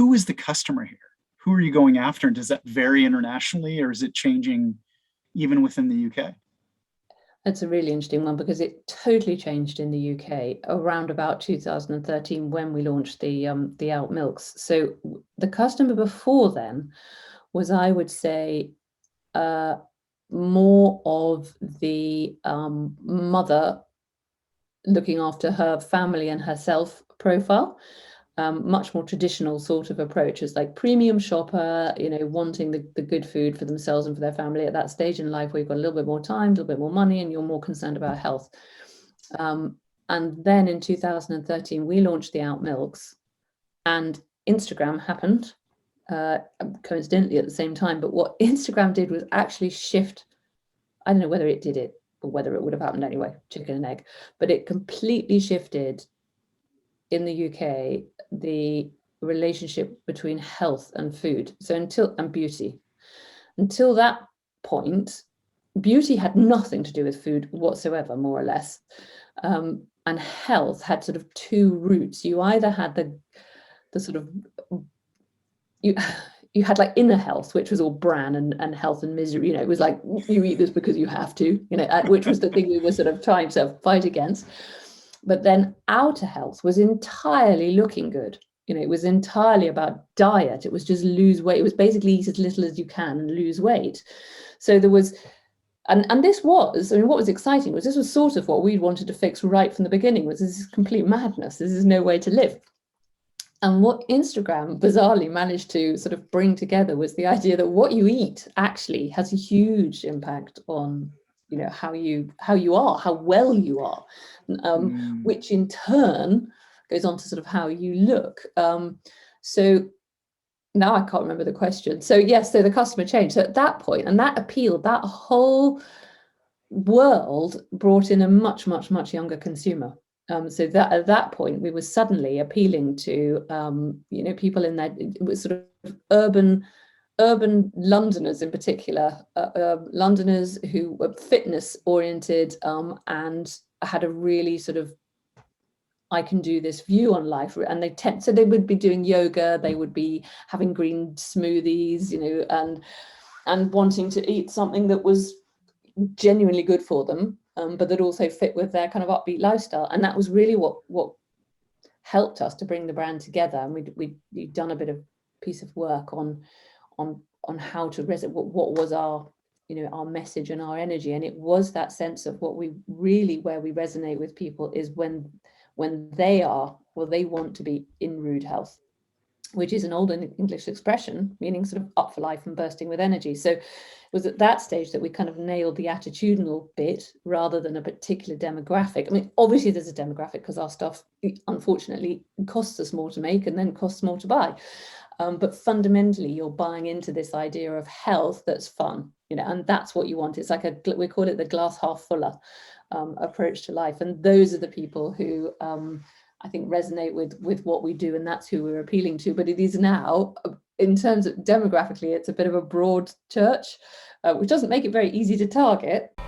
who is the customer here? Who are you going after? And does that vary internationally, or is it changing even within the UK? That's a really interesting one, because it totally changed in the UK around about 2013 when we launched the Out Milks. So the customer before then was, I would say, more of the mother looking after her family and herself profile. Much more traditional sort of approach, as like premium shopper, wanting the good food for themselves and for their family at that stage in life where you've got a little bit more time, a little bit more money, and you're more concerned about health. And then in 2013, we launched the Out Milks, and Instagram happened coincidentally at the same time. But what Instagram did was actually shift. I don't know whether it did it or whether it would have happened anyway, chicken and egg, but it completely shifted in the UK the relationship between health and food. And beauty. Until that point, beauty had nothing to do with food whatsoever, more or less. And health had sort of two roots. You either had the sort of you had like inner health, which was all bran and health and misery. It was like, you eat this because you have to, which was the thing we were sort of trying to fight against. But then outer health was entirely looking good. It was entirely about diet. It was just lose weight. It was basically eat as little as you can and lose weight. So there was, and this was, what was exciting was this was sort of what we wanted to fix right from the beginning, was this is complete madness. This is no way to live. And what Instagram bizarrely managed to sort of bring together was the idea that what you eat actually has a huge impact on, how you are, how well you are, which in turn goes on to sort of how you look. So now I can't remember the question. So yes, so the customer changed. So at that point, and that appealed, that whole world brought in a much, much, much younger consumer. So that at that point, we were suddenly appealing to, people in that, it was sort of urban Londoners in particular, Londoners who were fitness oriented and had a really sort of, I can do this view on life. And so they would be doing yoga, they would be having green smoothies, and wanting to eat something that was genuinely good for them, but that also fit with their kind of upbeat lifestyle. And that was really what helped us to bring the brand together. And we'd done a bit of piece of work on how to resonate, what was our message and our energy. And it was that sense of where we resonate with people is when they want to be in rude health, which is an old English expression meaning sort of up for life and bursting with energy. So it was at that stage that we kind of nailed the attitudinal bit rather than a particular demographic. Obviously there's a demographic because our stuff, unfortunately, costs us more to make and then costs more to buy. But fundamentally, you're buying into this idea of health that's fun, and that's what you want. It's like we call it the glass half fuller approach to life. And those are the people who I think resonate with what we do, and that's who we're appealing to. But it is now, in terms of demographically, it's a bit of a broad church, which doesn't make it very easy to target.